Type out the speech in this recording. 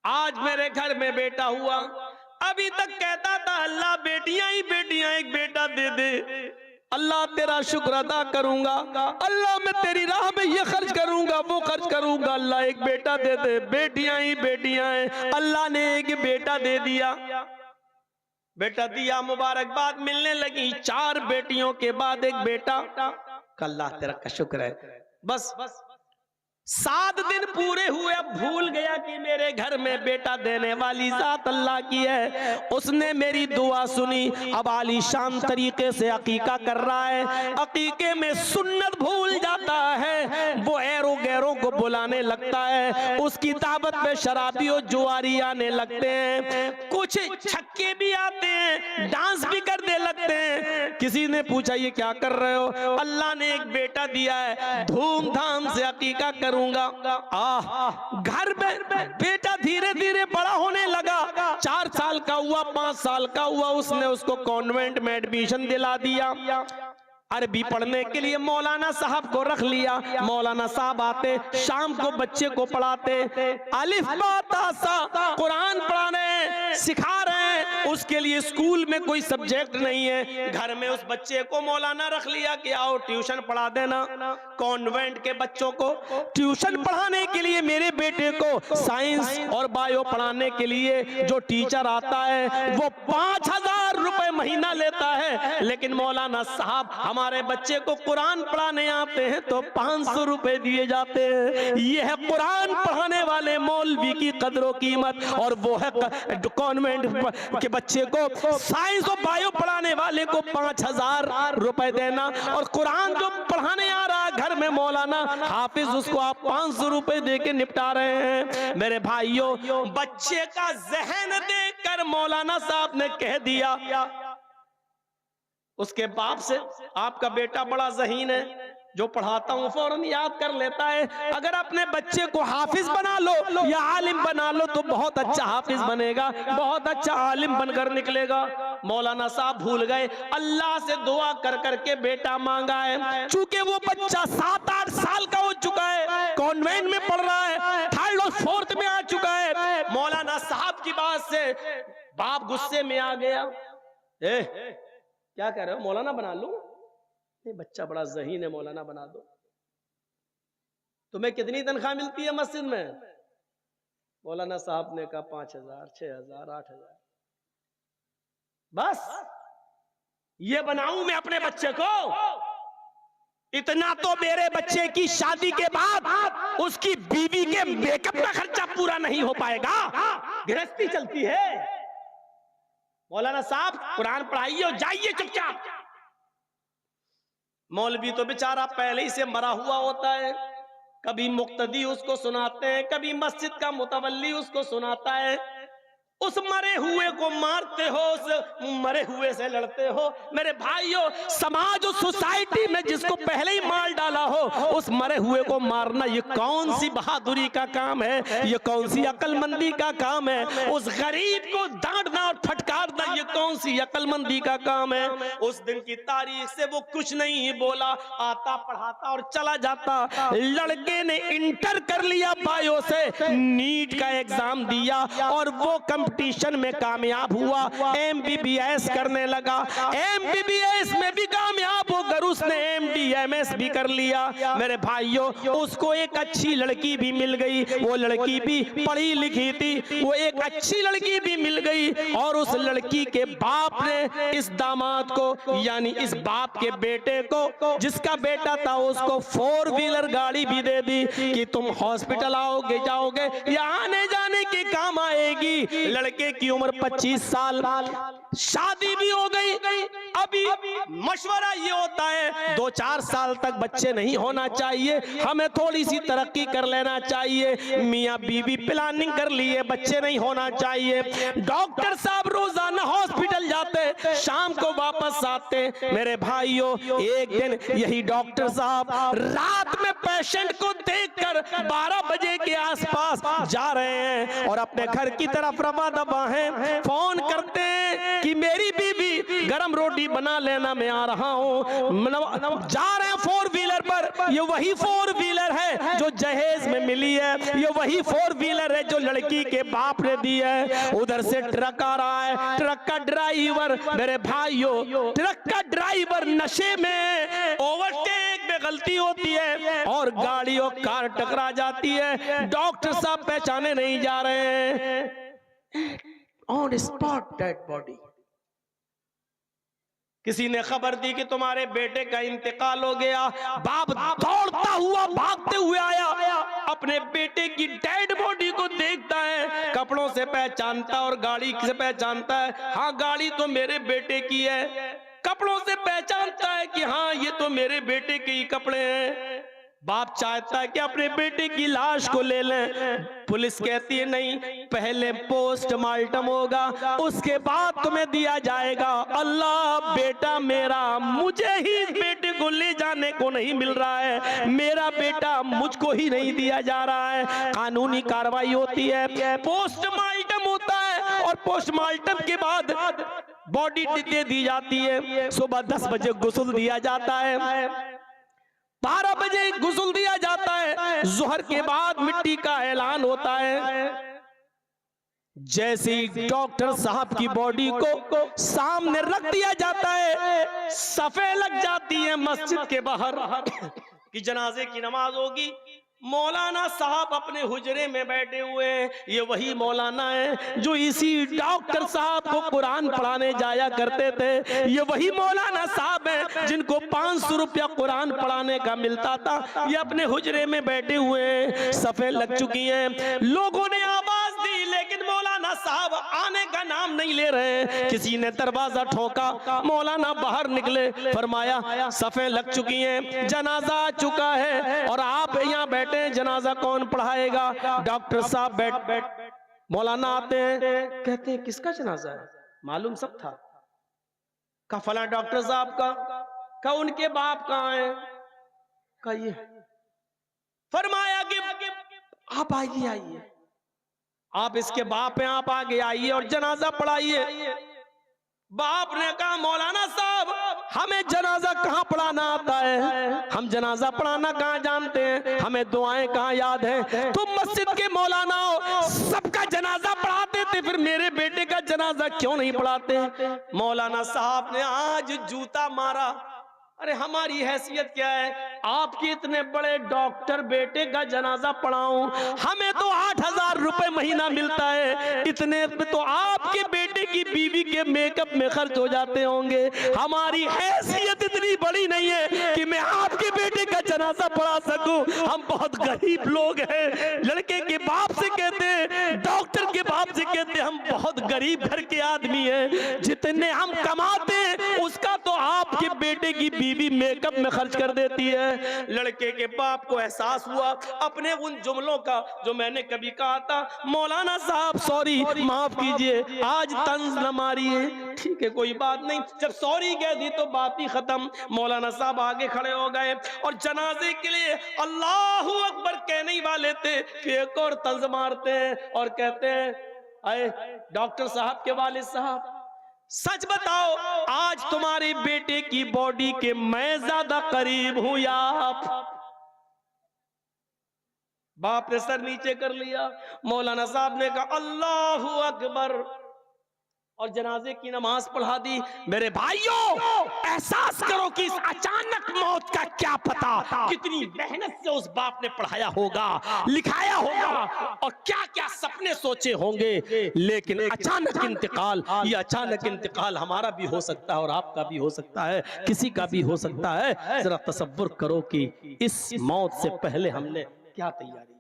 आज मेरे घर में बेटा हुआ, अभी तक कहता था अल्लाह बेटियां ही बेटियां, एक बेटा दे दे, अल्लाह तेरा शुक्र अदा करूंगा, अल्लाह मैं तेरी राह में ये खर्च करूंगा वो खर्च करूंगा, अल्लाह एक बेटा दे दे। बेटियां ही बेटियां हैं, अल्लाह ने एक बेटा दे दिया। बेटा दिया, मुबारकबाद मिलने लगी। 4 बेटियों के बाद एक बेटा। अल्लाह तेरा का शुक्र है। बस 7 दिन पूरे हुए, अब भूल गया कि मेरे घर में बेटा देने वाली जात अल्लाह की है। उसने मेरी दुआ सुनी, अब आलीशान तरीके से अकीका कर रहा है। अकीके में सुन्नत भूल जाता है, वो ऐरों गैरों को बुलाने लगता है, उसकी दावत में शराबी और जुआरी आने लगते हैं, कुछ छक्के भी आते हैं, डांस भी करने लगते हैं। किसी ने पूछा ये क्या कर रहे हो? अल्लाह ने एक बेटा दिया है, धूमधाम से अकीका करूंगा। घर में बेटा धीरे धीरे बड़ा होने लगा। 4 साल का हुआ, 5 साल का हुआ, उसने उसको कॉन्वेंट में एडमिशन दिला दिया। अरबी पढ़ने के लिए मौलाना साहब को रख लिया। मौलाना साहब आते, शाम को बच्चे को पढ़ाते, अलिफ बा ता सा कुरान पढ़ाने सिखा रहे हैं। उसके लिए स्कूल में कोई सब्जेक्ट नहीं है, घर में उस बच्चे को मौलाना रख लिया कि आओ ट्यूशन पढ़ा देना। कॉन्वेंट के बच्चों को ट्यूशन पढ़ाने के लिए मेरे बेटे को साइंस और बायो पढ़ाने के लिए जो टीचर आता है वो 5000 रुपए महीना लेता है, लेकिन मौलाना साहब हमारे बच्चे को कुरान पढ़ाने आते हैं तो 500 रुपए दिए जाते हैं। ये है कुरान पढ़ाने वाले मौलवी की कदर कीमत। और वो है कॉन्वेंट के बच्चे को साइंस और बायो पढ़ाने वाले को 5000 रुपए देना, और कुरान जो पढ़ाने आ रहा है घर में मौलाना हाफिज, उसको आप 500 रुपए दे के निपटा रहे हैं। मेरे भाइयों, बच्चे का जहन देखकर मौलाना साहब ने कह दिया उसके बाप से, आपका बेटा बड़ा ज़हीन है, जो पढ़ाता हूं फौरन याद कर लेता है। अगर अपने बच्चे को हाफिज बना लो या आलिम बना लो तो बहुत अच्छा हाफिज बनेगा, बहुत अच्छा आलिम बनकर निकलेगा। मौलाना साहब भूल गए, अल्लाह से दुआ कर करके बेटा मांगा है। चूंकि वो बच्चा 7-8 साल का हो चुका है, कॉन्वेंट में पढ़ रहा है, 3rd और 4th में आ चुका है। मौलाना साहब की बात से बाप गुस्से में आ गया, क्या कह रहे हो, मौलाना बना लूं? ये बच्चा बड़ा ज़हीन है, मौलाना बना दो। तुम्हें कितनी तनख्वाह मिलती है मस्जिद में? मौलाना साहब ने कहा 5000, 6000, 8000। बस ये बनाऊं मैं अपने बच्चे को? इतना तो मेरे बच्चे की शादी के बाद उसकी बीवी के मेकअप का खर्चा पूरा नहीं हो पाएगा। गृहस्थी चलती है। मौलाना साहब कुरान पढ़ाइए और जाइए चुपचाप। मौलवी तो बेचारा पहले ही से मरा हुआ होता है, कभी मुक्तदी उसको सुनाते हैं, कभी मस्जिद का मुतवल्ली उसको सुनाता है। उस मरे हुए को मारते हो, उस मरे हुए से लड़ते हो। मेरे भाइयों, समाज और सोसाइटी में जिसको पहले ही मार डाला हो, उस मरे हुए को मारना ये कौन सी बहादुरी का काम है? ये कौन सी अक्लमंदी का काम है? उस गरीब को डांटना और फटकारना ये कौन सी अक्लमंदी का काम है? उस दिन की तारीख से वो कुछ नहीं बोला, आता पढ़ाता और चला जाता। लड़के ने इंटर कर लिया बायो से, नीट का एग्जाम दिया और वो कंपटीशन में कामयाब हुआ, MBBS करने लगा। MBBS में भी कामयाब होकर उसने MD MS भी कर लिया। मेरे भाइयों, उसको एक अच्छी लड़की भी मिल गई, वो लड़की भी पढ़ी लिखी थी, वो एक अच्छी लड़की भी मिल गई। और उस लड़की के बाप ने इस दामाद को, यानी इस बाप के बेटे को, जिसका बेटा था, उसको 4 व्हीलर गाड़ी भी दे दी कि तुम हॉस्पिटल आओगे जाओगे या आने जाने के काम आएगी। लड़के की उम्र 25 साल, शादी भी हो गई। अभी मशवरा ये होता है 2-4 साल तक बच्चे नहीं होना चाहिए, हमें थोड़ी सी तरक्की कर लेना चाहिए। मियाँ बीवी प्लानिंग कर लिए, बच्चे नहीं होना चाहिए। डॉक्टर साहब रोजाना हॉस्पिटल जाते, शाम को वापस आते। मेरे भाइयों, एक दिन यही डॉक्टर साहब रात में पेशेंट को देखकर 12 बजे के आसपास जा रहे हैं और अपने घर की तरफ रवा दबा है। फोन करते हैं कि मेरी बीवी गरम रोटी बना लेना, मैं आ रहा हूँ। जा रहे हैं 4 व्हीलर पर ये वही 4 व्हीलर है जो जहेज में मिली है, ये वही 4 व्हीलर है जो लड़की के बाप ने दी है। उधर से ट्रक आ रहा है, ट्रक का ड्राइवर, मेरे भाइयों, ट्रक का ड्राइवर नशे में, ओवरटेक में गलती होती है और गाड़ी और कार टकरा जाती है। डॉक्टर साहब पहचाने नहीं जा रहे हैं, ऑन स्पॉट डेड बॉडी। किसी ने खबर दी कि तुम्हारे बेटे का इंतकाल हो गया। बाप दौड़ता हुआ भागते हुए आया, अपने बेटे की डेड बॉडी को देखता है, कपड़ों से पहचानता और गाड़ी से पहचानता है, हाँ गाड़ी तो मेरे बेटे की है। कपड़ों से पहचानता है कि हाँ ये तो मेरे बेटे के ही कपड़े हैं। बाप चाहता है कि अपने बेटे की लाश को ले लें। पुलिस कहती है नहीं, पहले पोस्टमार्टम होगा, उसके बाद तुम्हें दिया जाएगा। अल्लाह, बेटा मेरा, मुझे ही बेटे को ले जाने को नहीं मिल रहा है, मेरा बेटा मुझको ही नहीं दिया जा रहा है। कानूनी कार्रवाई होती है, पोस्टमार्टम होता है और पोस्टमार्टम के बाद बॉडी दे दी जाती है। सुबह 10 बजे गुस्ल दिया जाता है, 12 बजे गुस्ल दिया जाता है, जोहर के बाद मिट्टी का ऐलान होता है। जैसे ही डॉक्टर साहब की बॉडी को सामने रख दिया जाता है, सफे लग जाती है मस्जिद के बाहर कि जनाजे की नमाज होगी। मौलाना साहब अपने हुजरे में बैठे हुए हैं। ये वही मौलाना है जो इसी डॉक्टर साहब को कुरान पढ़ाने जाया करते थे। ये वही मौलाना साहब हैं जिनको 500 रुपया कुरान पढ़ाने का मिलता था। ये अपने हुजरे में बैठे हुए हैं, सफे लग चुकी हैं। लोगों ने आवाज दी लेकिन मौलाना साहब आने का नाम नहीं ले रहे हैं। किसी ने दरवाजा ठोका, मौलाना बाहर निकले, फरमाया सफे लग चुकी हैं, जनाजा आ चुका है और आप यहाँ बैठे, जनाजा कौन पढ़ाएगा? डॉक्टर साहब बैठ। मौलाना आते हैं, कहते हैं किसका जनाजा है? मालूम सब था। का फला डॉक्टर साहब का उनके बाप कहाँ है? का ये। फरमाया कि आप आइए, आप इसके बाप हैं, आप आगे आइए और जनाजा पढ़ाइए। बाप ने कहा मौलाना साहब हमें जनाजा कहाँ पढ़ाना आता है, हम जनाजा पढ़ाना कहाँ जानते हैं, हमें दुआएं कहाँ याद हैं। तुम मस्जिद के मौलाना हो, सबका जनाजा पढ़ाते थे, फिर मेरे बेटे का जनाजा क्यों नहीं पढ़ाते? मौलाना साहब ने आज जूता मारा। अरे हमारी हैसियत क्या है, आपके इतने बड़े डॉक्टर बेटे का जनाजा पढ़ाऊं? हमें तो 8,000 रुपए महीना मिलता है, इतने तो आपके बेटे की बीवी के मेकअप में खर्च हो जाते होंगे। हमारी हैसियत इतनी बड़ी नहीं है कि मैं आपके बेटे का जनाजा पढ़ा सकूं। हम बहुत गरीब लोग हैं। लड़के के बाप से कहते हैं, डॉक्टर के बाप से कहते हैं, हम बहुत गरीब घर के आदमी हैं, जितने हम कमाते हैं उसका तो आपके बेटे की बीवी मेकअप में खर्च कर देती है। लड़के के बाप को एहसास हुआ अपने उन जुमलों का जो मैंने कभी कहा था, मौलाना साहब सॉरी, माफ कीजिए, आज तंज न मारिए। ठीक है कोई बात नहीं, जब सॉरी कह दी तो बात ही खत्म। मौलाना साहब आगे खड़े हो गए और जनाजे के लिए अल्लाहू अकबर कहने वाले थे कि एक और तंज मारते हैं और कहते हैं, अरे डॉक्टर साहब के वालिद साहब, सच बताओ आज तुम्हारे बेटे की बॉडी के मैं ज्यादा करीब हूं या आप? बाप ने सर नीचे कर लिया। मौलाना साहब ने कहा अल्लाहू अकबर और जनाजे की नमाज पढ़ा दी। मेरे भाइयों एहसास करो कि इस अचानक मौत का क्या पता, कितनी मेहनत से उस बाप ने पढ़ाया होगा, लिखाया होगा और क्या क्या सपने सोचे होंगे, लेकिन अचानक इंतकाल, ये अचानक इंतकाल हमारा भी हो सकता है और आपका भी हो सकता है, किसी का भी हो सकता है। जरा तसव्वुर करो कि इस मौत से पहले हमने क्या तैयारी